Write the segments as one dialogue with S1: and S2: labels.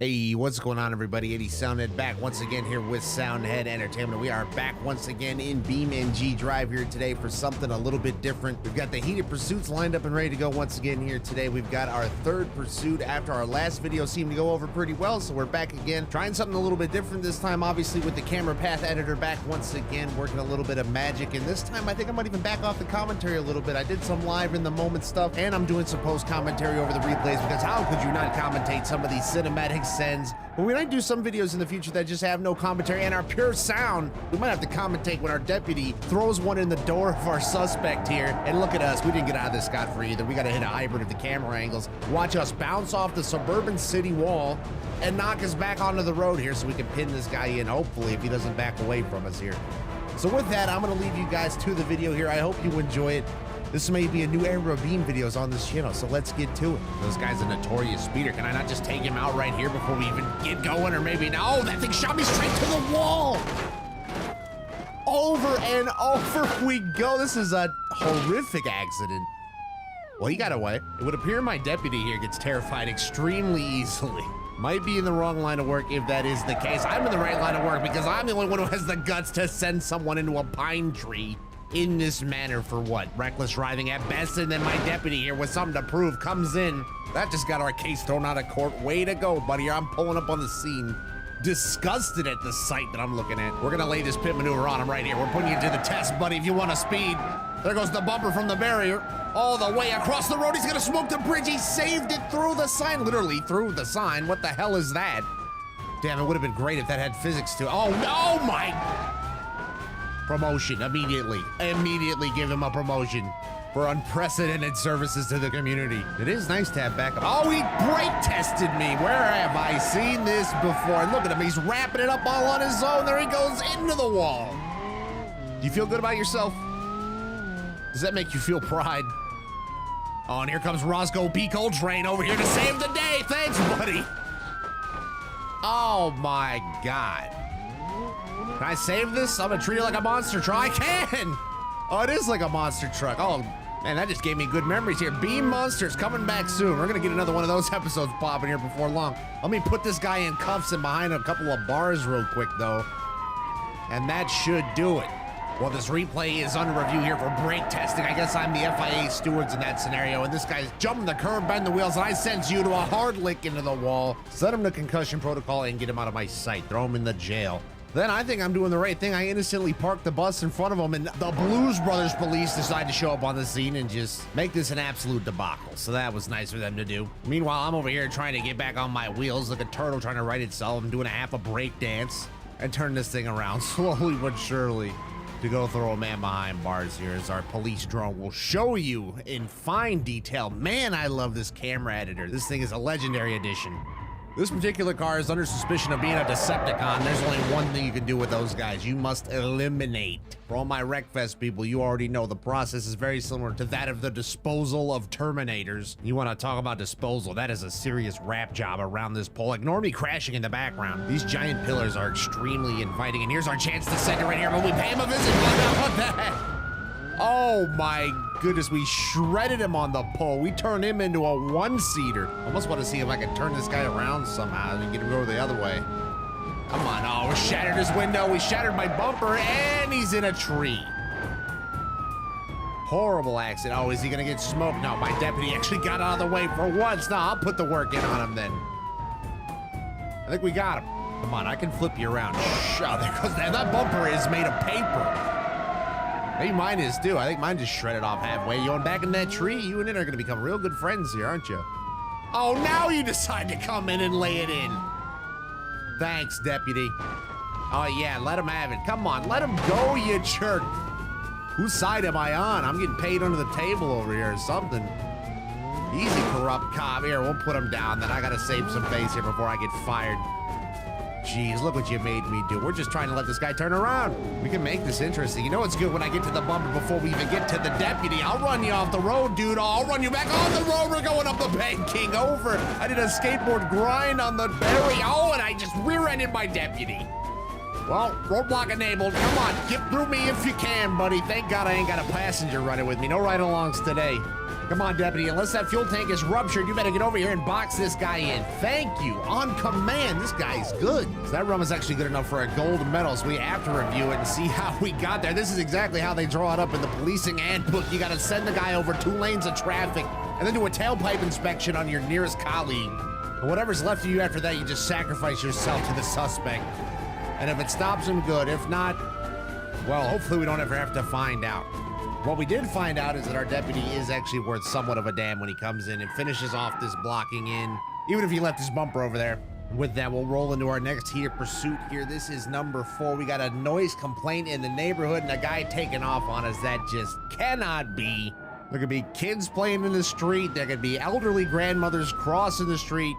S1: Hey, what's going on, everybody? Eddie Soundhead back once again here with Soundhead Entertainment. We are back once again in BeamNG Drive here today for something a little bit different. We've got the heated pursuits lined up and ready to go once again here today. We've got our third pursuit after our last video seemed to go over pretty well, so we're back again trying something a little bit different this time, obviously with the camera path editor back once again, working a little bit of magic. And this time I think I might even back off the commentary a little bit. I did some live in the moment stuff, and I'm doing some post commentary over the replays, because how could you not commentate some of these cinematic sends? But we might do some videos in the future that just have no commentary and are pure sound. We might have to commentate when our deputy throws one in the door of our suspect here. And look at us, we didn't get out of this scot-free either. We gotta hit a hybrid of the camera angles. Watch us bounce off the suburban city wall and knock us back onto the road here so we can pin this guy in, hopefully, if he doesn't back away from us here. So with that, I'm gonna leave you guys to the video here. I hope you enjoy it. This may be a new era of Beam videos on this channel, so let's get to it. This guy's a notorious speeder. Can I not just take him out right here before we even get going? Or maybe, no, that thing shot me straight to the wall. Over and over we go. This is a horrific accident. Well, he got away. It would appear my deputy here gets terrified extremely easily. Might be in the wrong line of work if that is the case. I'm in the right line of work because I'm the only one who has the guts to send someone into a pine tree in this manner for what? Reckless driving at best, and then my deputy here with something to prove comes in. That just got our case thrown out of court. Way to go, buddy. I'm pulling up on the scene, disgusted at the sight that I'm looking at. We're gonna lay this pit maneuver on him right here. We're putting you to the test, buddy, if you want to speed. There goes the bumper from the barrier. All the way across the road. He's gonna smoke the bridge. He saved it through the sign. Literally through the sign. What the hell is that? Damn, it would have been great if that had physics to it. Oh, no, my... Promotion, immediately. Immediately give him a promotion for unprecedented services to the community. It is nice to have backup. Oh, he brake tested me. Where have I seen this before? And look at him, he's wrapping it up all on his own. There he goes into the wall. Do you feel good about yourself? Does that make you feel pride? Oh, and here comes Roscoe P. Coltrane over here to save the day. Thanks, buddy. Oh my God. Can I save this? I'm gonna treat it like a monster truck. I can! Oh, it is like a monster truck. Oh, man, that just gave me good memories here. Beam Monsters coming back soon. We're gonna get another one of those episodes popping here before long. Let me put this guy in cuffs and behind a couple of bars real quick, though. And that should do it. Well, this replay is under review here for brake testing. I guess I'm the FIA stewards in that scenario, and this guy's jumping the curb, bend the wheels, and I send you to a hard lick into the wall. Send him to concussion protocol and get him out of my sight. Throw him in the jail. Then I think I'm doing the right thing. I innocently parked the bus in front of him, and the Blues Brothers police decide to show up on the scene and just make this an absolute debacle. So that was nice for them to do. Meanwhile, I'm over here trying to get back on my wheels like a turtle trying to right itself. I'm doing a half a break dance and turn this thing around slowly but surely to go throw a man behind bars here, as our police drone will show you in fine detail. Man, I love this camera editor. This thing is a legendary edition. This particular car is under suspicion of being a Decepticon. There's only one thing you can do with those guys. You must eliminate. For all my Wreckfest people, you already know the process is very similar to that of the disposal of Terminators. You want to talk about disposal? That is a serious rap job around this pole. Ignore me crashing in the background. These giant pillars are extremely inviting, and here's our chance to send it right here, but we pay him a visit. What the heck? Oh my goodness, we shredded him on the pole. We turned him into a one-seater. I almost want to see if I can turn this guy around somehow and get him to go the other way. Come on, oh, we shattered his window, we shattered my bumper, and he's in a tree. Horrible accident. Oh, is he gonna get smoked? No, my deputy actually got out of the way for once. No, I'll put the work in on him then. I think we got him. Come on, I can flip you around. Shh, oh, there goes that bumper is made of paper. Maybe mine is too. I think mine just shredded off halfway. You going back in that tree? You and it are gonna become real good friends here, aren't you? Oh, now you decide to come in and lay it in. Thanks, deputy. Oh yeah, let him have it. Come on, let him go, you jerk. Whose side am I on? I'm getting paid under the table over here or something. Easy, corrupt cop. Here, we'll put him down. Then I gotta save some face here before I get fired. Jeez, look what you made me do. We're just trying to let this guy turn around. We can make this interesting. You know what's good when I get to the bumper before we even get to the deputy? I'll run you off the road, dude. I'll run you back on the road. We're going up the bank, King. Over. I did a skateboard grind on the berry. Oh, and I just rear-ended my deputy. Well, roadblock enabled. Come on, get through me if you can, buddy. Thank God I ain't got a passenger running with me. No ride-alongs today. Come on, deputy, unless that fuel tank is ruptured, you better get over here and box this guy in. Thank you. On command. This guy's good. So that rum is actually good enough for a gold medal, so we have to review it and see how we got there. This is exactly how they draw it up in the policing handbook. You got to send the guy over 2 lanes of traffic and then do a tailpipe inspection on your nearest colleague. And whatever's left of you after that, you just sacrifice yourself to the suspect. And if it stops him, good. If not, well, hopefully we don't ever have to find out. What we did find out is that our deputy is actually worth somewhat of a damn when he comes in and finishes off this blocking in, even if he left his bumper over there. With that, we'll roll into our next heated pursuit here. This is number 4. We got a noise complaint in the neighborhood and a guy taking off on us. That just cannot be. There could be kids playing in the street. There could be elderly grandmothers crossing the street.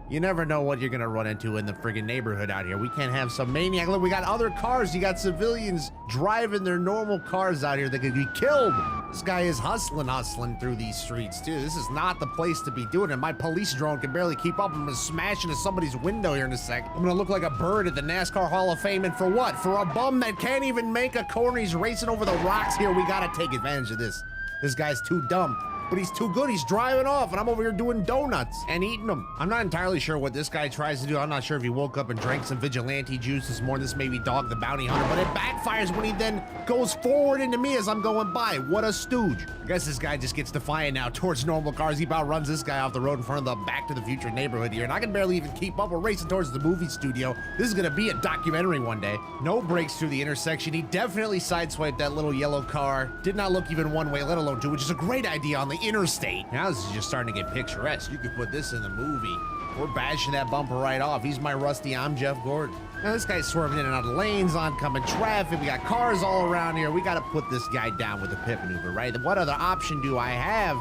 S1: You never know what you're gonna run into in the friggin' neighborhood out here. We can't have some maniac. Look, we got other cars. You got civilians driving their normal cars out here that could be killed. This guy is hustling through these streets, too. This is not the place to be doing it. My police drone can barely keep up. I'm gonna smash into somebody's window here in a sec. I'm gonna look like a bird at the NASCAR Hall of Fame. And for what? For a bum that can't even make a corner. He's racing over the rocks here. We gotta take advantage of this. This guy's too dumb. But he's too good. He's driving off, and I'm over here doing donuts and eating them. I'm not entirely sure what this guy tries to do. I'm not sure if he woke up and drank some vigilante juice this morning. This may be Dog the Bounty Hunter, but it backfires when he then goes forward into me as I'm going by. What a stooge. I guess this guy just gets defiant now towards normal cars. He about runs this guy off the road in front of the Back to the Future neighborhood here, and I can barely even keep up. We're racing towards the movie studio. This is gonna be a documentary one day. No brakes through the intersection. He definitely sideswiped that little yellow car. Did not look even one way, let alone two, which is a great idea on the interstate. Now this is just starting to get picturesque. You could put this in the movie. We're bashing that bumper right off. He's my Rusty, I'm Jeff Gordon. Now this guy's swerving in and out of lanes, oncoming traffic. We got cars all around here. We got to put this guy down with a pit maneuver, right? What other option do I have?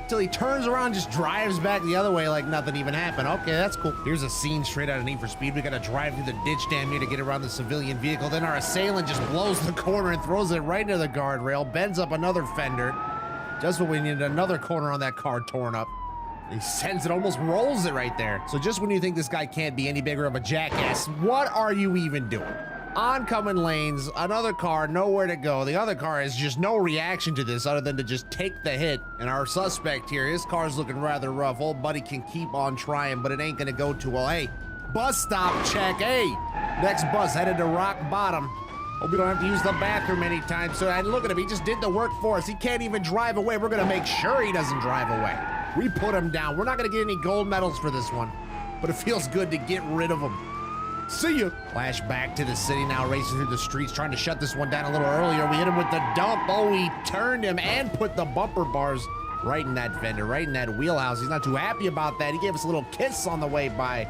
S1: Till he turns around, just drives back the other way like nothing even happened. Okay, that's cool. Here's a scene straight out of Need for Speed. We got to drive through the ditch damn near to get around the civilian vehicle. Then our assailant just blows the corner and throws it right into the guardrail, bends up another fender. Just when we needed another corner on that car torn up. He sends it, almost rolls it right there. So just when you think this guy can't be any bigger of a jackass, what are you even doing? Oncoming lanes, another car, nowhere to go. The other car has just no reaction to this other than to just take the hit. And our suspect here, his car's looking rather rough. Old buddy can keep on trying, but it ain't gonna go too well. Hey, bus stop check. Hey, next bus headed to Rock Bottom. Hope we don't have to use the bathroom anytime soon. And look at him, he just did the work for us. He can't even drive away. We're gonna make sure he doesn't drive away. We put him down. We're not gonna get any gold medals for this one, but it feels good to get rid of him. See ya. Flash back to the city now, racing through the streets, trying to shut this one down a little earlier. We hit him with the dump. Oh, he turned him and put the bumper bars right in that fender, right in that wheelhouse. He's not too happy about that. He gave us a little kiss on the way by.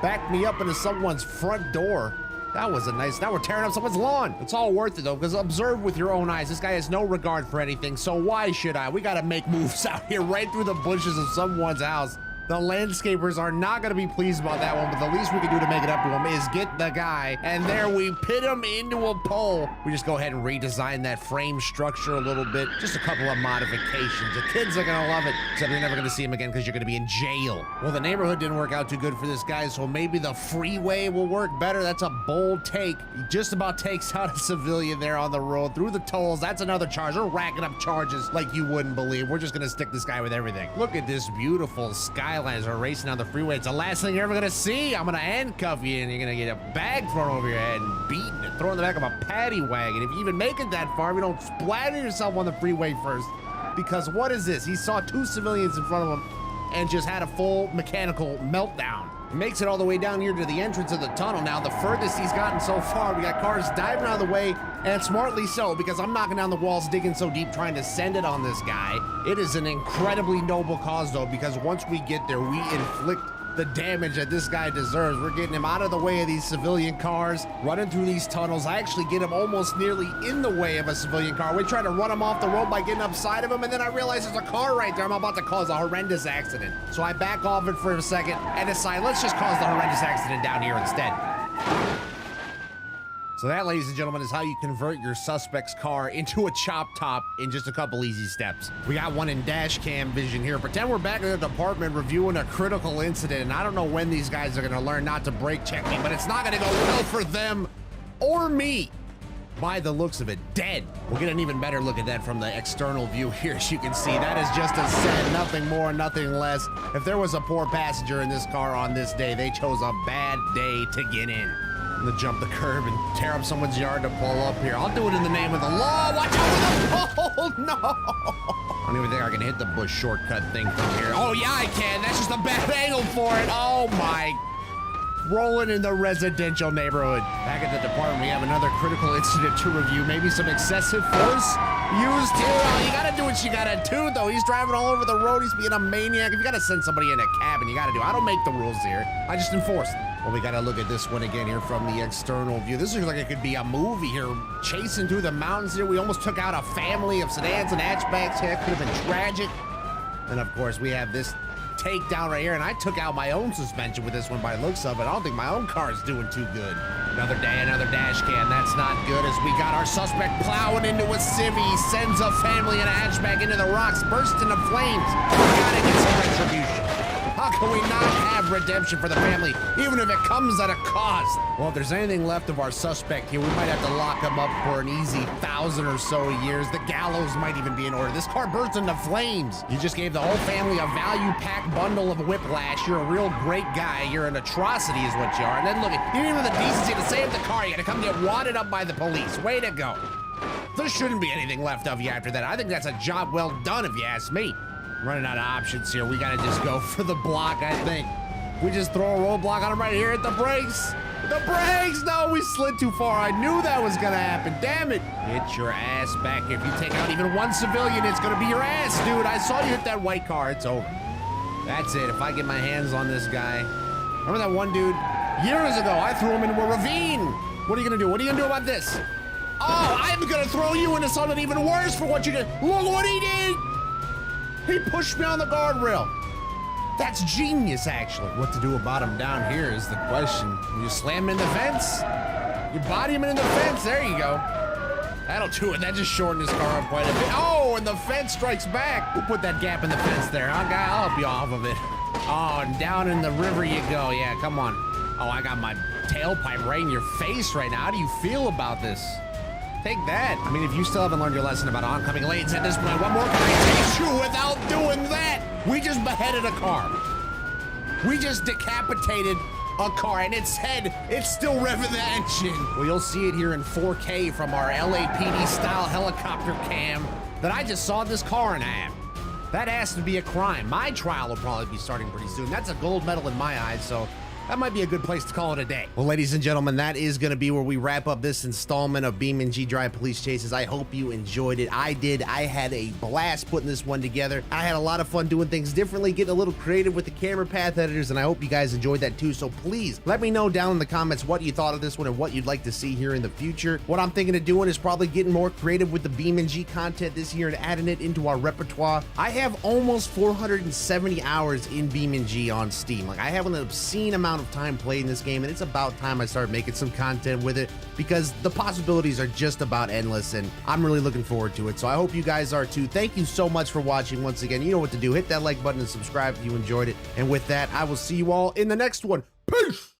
S1: Backed me up into someone's front door. That was a nice, now we're tearing up someone's lawn. It's all worth it though, because observe with your own eyes. This guy has no regard for anything, so why should I? We gotta make moves out here right through the bushes of someone's house. The landscapers are not gonna be pleased about that one, but the least we can do to make it up to him is get the guy, and there we pit him into a pole. We just go ahead and redesign that frame structure a little bit. Just a couple of modifications. The kids are gonna love it, except you're never gonna see him again because you're gonna be in jail. Well, the neighborhood didn't work out too good for this guy, so maybe the freeway will work better. That's a bold take. He just about takes out a civilian there on the road through the tolls. That's another charge. We're racking up charges like you wouldn't believe. We're just gonna stick this guy with everything. Look at this beautiful skyline as we're racing down the freeway. It's the last thing you're ever gonna see. I'm gonna handcuff you and you're gonna get a bag thrown over your head and beaten and thrown in the back of a paddy wagon. If you even make it that far, we don't splatter yourself on the freeway first. Because what is this? He saw 2 civilians in front of him and just had a full mechanical meltdown. He makes it all the way down here to the entrance of the tunnel. Now, the furthest he's gotten so far, we got cars diving out of the way, and smartly so, because I'm knocking down the walls, digging so deep, trying to send it on this guy. It is an incredibly noble cause, though, because once we get there, we inflict the damage that this guy deserves. We're getting him out of the way of these civilian cars, running through these tunnels. I actually get him almost nearly in the way of a civilian car. We try to run him off the road by getting upside of him, and then I realize there's a car right there. I'm about to cause a horrendous accident. So I back off it for a second and decide, let's just cause the horrendous accident down here instead. So that, ladies and gentlemen, is how you convert your suspect's car into a chop top in just a couple easy steps. We got one in dash cam vision here. Pretend we're back in the department reviewing a critical incident, and I don't know when these guys are gonna learn not to brake check me, but it's not gonna go well for them or me. by the looks of it, dead. We'll get an even better look at that from the external view here. As you can see, that is just a set, nothing more, nothing less. If there was a poor passenger in this car on this day, they chose a bad day to get in. I'm gonna jump the curb and tear up someone's yard to pull up here. I'll do it in the name of the law. Watch out for the pole. No. I don't even think I can hit the bush shortcut thing from here. Oh, yeah, I can. That's just a bad angle for it. Oh, my. Rolling in the residential neighborhood. Back at the department, we have another critical incident to review. Maybe some excessive force used here. Oh, you gotta do what you gotta do, though. He's driving all over the road. He's being a maniac. If you gotta send somebody in a cabin, you gotta do it. I don't make the rules here. I just enforce them. Well, we gotta look at this one again here from the external view. This looks like it could be a movie here. Chasing through the mountains here. We almost took out a family of sedans and hatchbacks here. Could have been tragic. And of course, we have this takedown right here, and I took out my own suspension with this one by the looks of it. I don't think my own car is doing too good. Another day, another dash cam. That's not good, as we got our suspect plowing into a civvy, sends a family in a hatchback into the rocks, burst into flames. We gotta get some retribution. How can we not have redemption for the family, even if it comes at a cost? Well, if there's anything left of our suspect here, we might have to lock him up for an easy 1,000 or so years. The gallows might even be in order. This car burst into flames. You just gave the whole family a value-packed bundle of whiplash. You're a real great guy. You're an atrocity is what you are. And then look, you didn't even have the decency to save the car. You gotta come get wadded up by the police. Way to go. There shouldn't be anything left of you after that. I think that's a job well done, if you ask me. Running out of options here. We gotta just go for the block, I think. We just throw a roadblock on him right here at the brakes. The brakes! No, we slid too far. I knew that was gonna happen. Damn it. Hit your ass back here. If you take out even one civilian, it's gonna be your ass, dude. I saw you hit that white car. It's over. That's it. If I get my hands on this guy. Remember that one dude? Years ago, I threw him into a ravine. What are you gonna do? What are you gonna do about this? Oh, I'm gonna throw you into something even worse for what you did. Look what he did! He pushed me on the guardrail. That's genius, actually. What to do about him down here is the question. You slam him in the fence? You body him in the fence? There you go. That'll do it. That just shortened his car up quite a bit. Oh, and the fence strikes back. We'll put that gap in the fence there. I'll help you off of it. Oh, and down in the river you go. Yeah, come on. Oh, I got my tailpipe right in your face right now. How do you feel about this? Take that. I mean, if you still haven't learned your lesson about oncoming lanes at this point, what more can I teach you without doing that? We just beheaded a car. We just decapitated a car, and its head, it's still revving the engine. Well, you'll see it here in 4K from our LAPD-style helicopter cam that I just saw this car in half. That has to be a crime. My trial will probably be starting pretty soon. That's a gold medal in my eyes, so that might be a good place to call it a day. Well, ladies and gentlemen, that is going to be where we wrap up this installment of BeamNG Drive Police Chases. I hope you enjoyed it. I did. I had a blast putting this one together. I had a lot of fun doing things differently, getting a little creative with the camera path editors, and I hope you guys enjoyed that too. So please let me know down in the comments what you thought of this one and what you'd like to see here in the future. What I'm thinking of doing is probably getting more creative with the BeamNG content this year and adding it into our repertoire. I have almost 470 hours in BeamNG on Steam. Like, I have an obscene amount of time playing this game, and it's about time I start making some content with it, because the possibilities are just about endless, and I'm really looking forward to it. So I hope you guys are too. Thank you so much for watching. Once again, you know what to do. Hit that like button and subscribe if you enjoyed it. And with that, I will see you all in the next one. Peace!